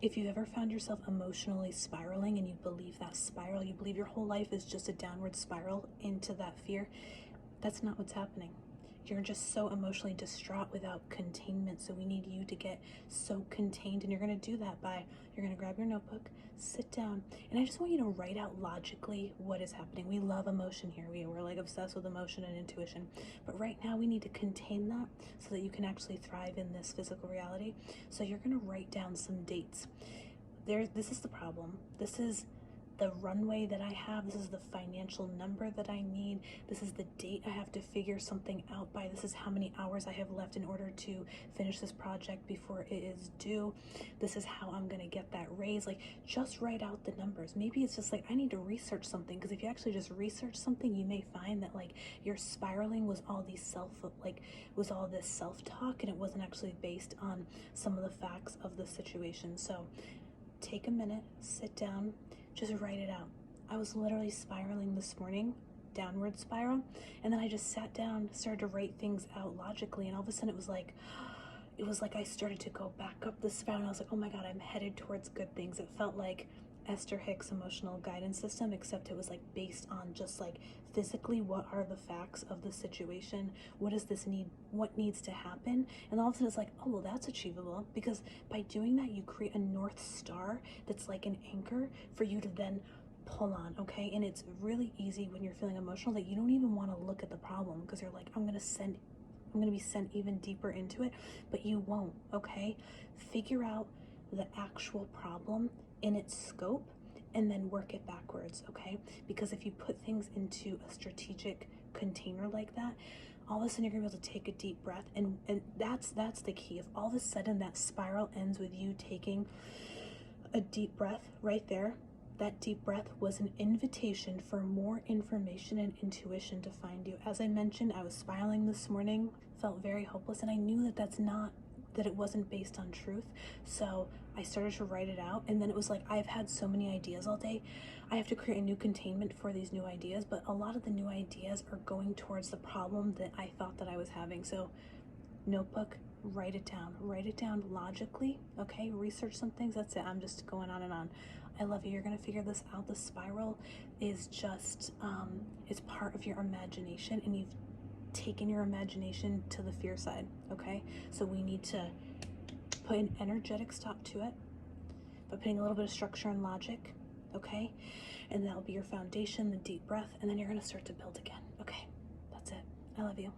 If you've ever found yourself emotionally spiraling and you believe that spiral, you believe your whole life is just a downward spiral into that fear, that's not what's happening. You're just so emotionally distraught without containment. So we need you to get so contained. And you're going to do that by, you're going to grab your notebook, sit down, and I just want you to write out logically what is happening. We love emotion here. We're like obsessed with emotion and intuition. But right now we need to contain that so that you can actually thrive in this physical reality. So you're going to write down some dates. This is the problem. This is the runway that I have. This is the financial number that I need. This is the date I have to figure something out by. This is how many hours I have left in order to finish this project before it is due. This is how I'm gonna get that raise. Like, just write out the numbers. Maybe it's just like, I need to research something, because if you actually just research something, you may find that like your spiraling was all these this self-talk, and it wasn't actually based on some of the facts of the situation. So take a minute, sit down, just write it out. I was literally spiraling this morning, downward spiral, and then I just sat down, started to write things out logically, and all of a sudden it was like I started to go back up the spiral, and I was like, oh my God, I'm headed towards good things. It felt like Esther Hicks' emotional guidance system, except it was like based on just like physically, what are the facts of the situation, what does this need, what needs to happen, and all of a sudden it's like, oh well, that's achievable, because by doing that you create a North Star that's like an anchor for you to then pull on. Okay, and it's really easy when you're feeling emotional that you don't even want to look at the problem, because you're like, I'm gonna be sent even deeper into it, but you won't. Okay, figure out the actual problem in its scope and then work it backwards. Okay, because if you put things into a strategic container like that, all of a sudden you're gonna be able to take a deep breath, and that's the key. If all of a sudden that spiral ends with you taking a deep breath right there, that deep breath was an invitation for more information and intuition to find you. As I mentioned, I was spiraling this morning, felt very hopeless, and I knew that it wasn't based on truth. So I started to write it out, and then it was like, I've had so many ideas all day. I have to create a new containment for these new ideas, but a lot of the new ideas are going towards the problem that I thought that I was having. So notebook, write it down logically. Okay, research some things. That's it. I'm just going on and on. I love you. You're gonna figure this out. The spiral is just it's part of your imagination, and you've taken your imagination to the fear side. Okay, so we need to put an energetic stop to it by putting a little bit of structure and logic. Okay, and that'll be your foundation, the deep breath, and then you're gonna start to build again. Okay, that's it. I love you.